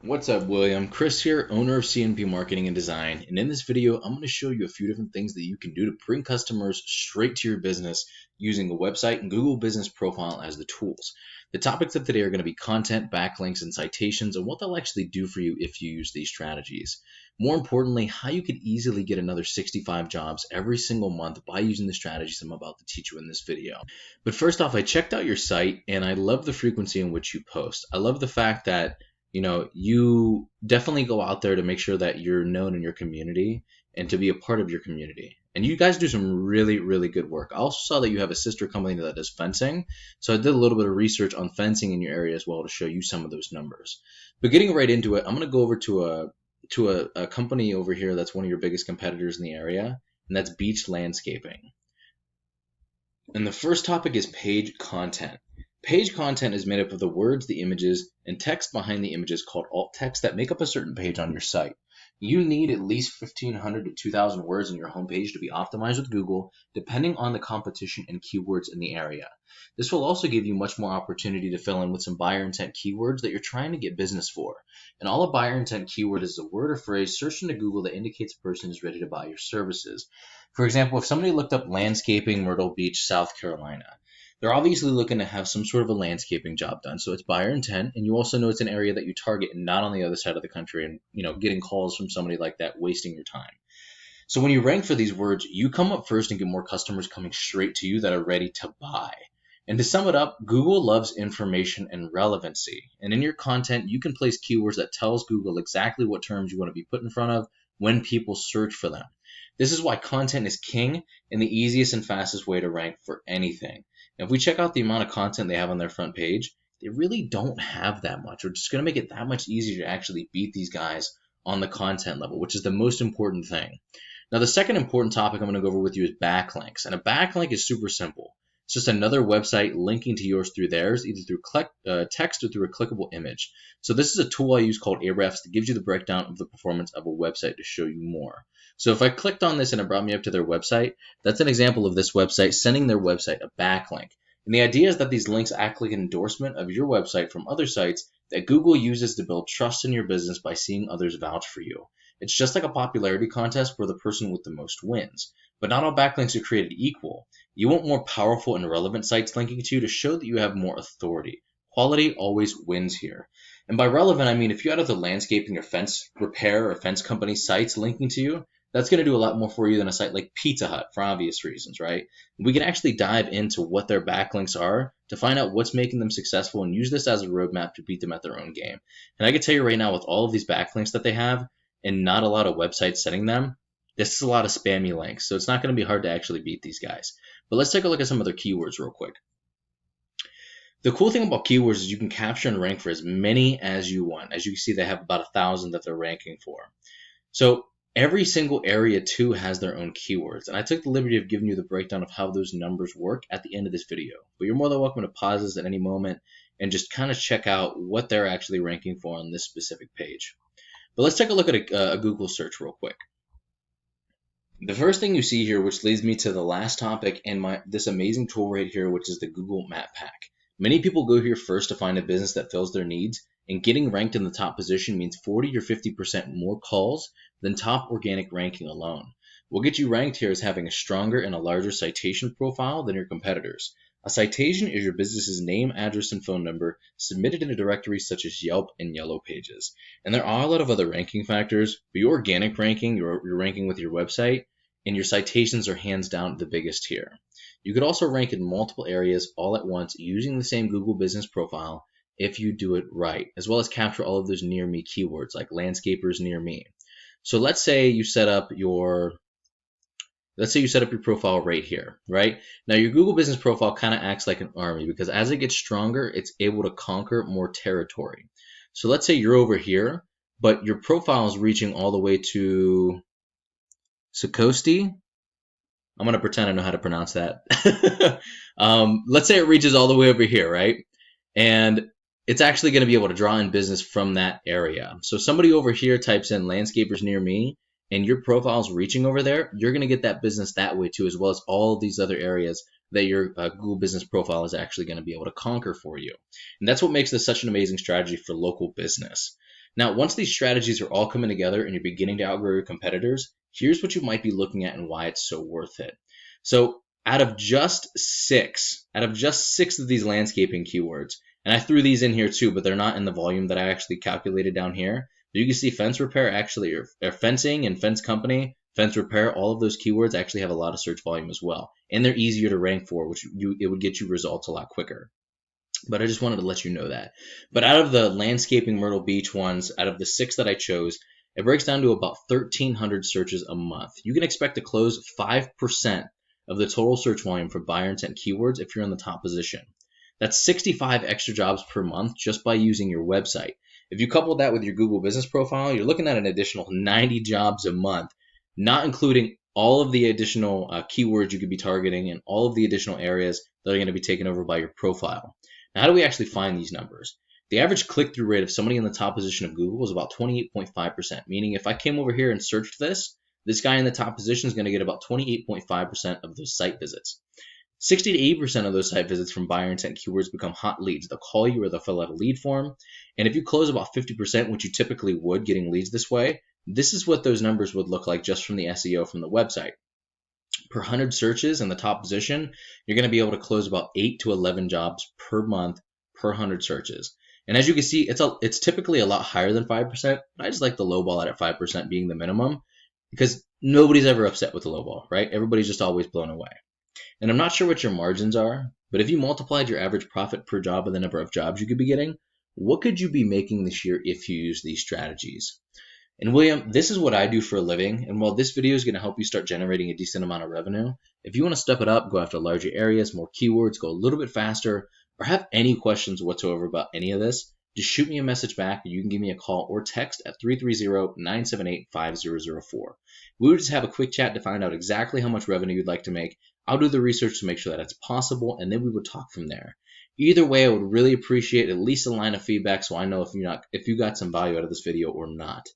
What's up, William? Chris here, owner of CNP Marketing and Design, and in this video, I'm going to show you a few different things that you can do to bring customers straight to your business using a website and Google Business Profile as the tools. The topics of today are going to be content, backlinks, and citations, and what they'll actually do for you if you use these strategies. More importantly, how you could easily get another 65 jobs every single month by using the strategies I'm about to teach you in this video. But first off, I checked out your site, and I love the frequency in which you post. I love the fact that you definitely go out there to make sure that you're known in your community and to be a part of your community. And you guys do some really, really good work. I also saw that you have a sister company that does fencing. So I did a little bit of research on fencing in your area as well to show you some of those numbers. But getting right into it, I'm going to go over to a company over here that's one of your biggest competitors in the area, and that's Beach Landscaping. And the first topic is page content. Page content is made up of the words, the images, and text behind the images called alt text that make up a certain page on your site. You need at least 1,500 to 2,000 words on your homepage to be optimized with Google, depending on the competition and keywords in the area. This will also give you much more opportunity to fill in with some buyer intent keywords that you're trying to get business for. And all a buyer intent keyword is a word or phrase searched into Google that indicates a person is ready to buy your services. For example, if somebody looked up landscaping Myrtle Beach, South Carolina, they're obviously looking to have some sort of a landscaping job done. So it's buyer intent, and you also know it's an area that you target and not on the other side of the country and getting calls from somebody like that wasting your time. So when you rank for these words, you come up first and get more customers coming straight to you that are ready to buy. And to sum it up, Google loves information and relevancy. And in your content, you can place keywords that tells Google exactly what terms you want to be put in front of when people search for them. This is why content is king and the easiest and fastest way to rank for anything. If we check out the amount of content they have on their front page, they really don't have that much. We're just going to make it that much easier to actually beat these guys on the content level, which is the most important thing. Now, the second important topic I'm going to go over with you is backlinks. And a backlink is super simple. It's just another website linking to yours through theirs, either through text or through a clickable image. So this is a tool I use called Ahrefs that gives you the breakdown of the performance of a website to show you more. So if I clicked on this and it brought me up to their website, that's an example of this website sending their website a backlink. And the idea is that these links act like an endorsement of your website from other sites that Google uses to build trust in your business by seeing others vouch for you. It's just like a popularity contest where the person with the most wins. But not all backlinks are created equal. You want more powerful and relevant sites linking to you to show that you have more authority. Quality always wins here. And by relevant, I mean if you had other landscaping or fence repair or fence company sites linking to you, that's going to do a lot more for you than a site like Pizza Hut for obvious reasons, right? We can actually dive into what their backlinks are to find out what's making them successful and use this as a roadmap to beat them at their own game. And I can tell you right now, with all of these backlinks that they have and not a lot of websites setting them, this is a lot of spammy links. So it's not going to be hard to actually beat these guys. But let's take a look at some of their keywords real quick. The cool thing about keywords is you can capture and rank for as many as you want. As you can see, they have about 1,000 that they're ranking for. So every single area too has their own keywords, and I took the liberty of giving you the breakdown of how those numbers work at the end of this video. But you're more than welcome to pause this at any moment and just kind of check out what they're actually ranking for on this specific page. But let's take a look at a Google search real quick. The first thing you see here, which leads me to the last topic and this amazing tool right here, which is the Google Map Pack. Many people go here first to find a business that fills their needs, and getting ranked in the top position means 40 or 50% more calls than top organic ranking alone. What gets you ranked here is having a stronger and a larger citation profile than your competitors. A citation is your business's name, address, and phone number submitted in a directory such as Yelp and Yellow Pages. And there are a lot of other ranking factors, but your organic ranking, your ranking with your website, and your citations are hands down the biggest here. You could also rank in multiple areas all at once using the same Google Business Profile if you do it right, as well as capture all of those near me keywords like landscapers near me. So let's say you set up your profile right here, right? Now your Google Business Profile kind of acts like an army because as it gets stronger, it's able to conquer more territory. So let's say you're over here, but your profile is reaching all the way to Sakosti. I'm going to pretend I know how to pronounce that. Let's say it reaches all the way over here, right? And it's actually going to be able to draw in business from that area. So somebody over here types in landscapers near me, and your profile's reaching over there, you're going to get that business that way too, as well as all of these other areas that your Google Business Profile is actually going to be able to conquer for you. And that's what makes this such an amazing strategy for local business. Now, once these strategies are all coming together and you're beginning to outgrow your competitors, here's what you might be looking at and why it's so worth it. So out of just six of these landscaping keywords, and I threw these in here too, but they're not in the volume that I actually calculated down here. But you can see fence repair actually, or fencing and fence company, fence repair, all of those keywords actually have a lot of search volume as well. And they're easier to rank for, which it would get you results a lot quicker. But I just wanted to let you know that. But out of the landscaping Myrtle Beach ones, out of the 6 that I chose, it breaks down to about 1,300 searches a month. You can expect to close 5% of the total search volume for buyer intent keywords if you're in the top position. That's 65 extra jobs per month just by using your website. If you couple that with your Google business profile, you're looking at an additional 90 jobs a month, not including all of the additional keywords you could be targeting and all of the additional areas that are going to be taken over by your profile. Now, how do we actually find these numbers? The average click-through rate of somebody in the top position of Google is about 28.5%, meaning if I came over here and searched this guy in the top position is going to get about 28.5% of those site visits. 60 to 80% of those site visits from buyer intent keywords become hot leads. They'll call you or they'll fill out a lead form. And if you close about 50%, which you typically would getting leads this way, this is what those numbers would look like just from the SEO from the website. Per 100 searches in the top position, you're going to be able to close about 8 to 11 jobs per month per 100 searches. And as you can see, it's typically a lot higher than 5%. But I just like the low ball at 5% being the minimum because nobody's ever upset with the low ball, right? Everybody's just always blown away. And I'm not sure what your margins are, but if you multiplied your average profit per job by the number of jobs you could be getting, what could you be making this year if you use these strategies? And William, this is what I do for a living. And while this video is going to help you start generating a decent amount of revenue, if you want to step it up, go after larger areas, more keywords, go a little bit faster, or have any questions whatsoever about any of this, just shoot me a message back, or you can give me a call or text at 330-978-5004. We would just have a quick chat to find out exactly how much revenue you'd like to make. I'll do the research to make sure that it's possible, and then we would talk from there. Either way, I would really appreciate at least a line of feedback so I know if you got some value out of this video or not.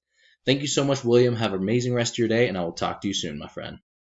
Thank you so much, William. Have an amazing rest of your day, and I will talk to you soon, my friend.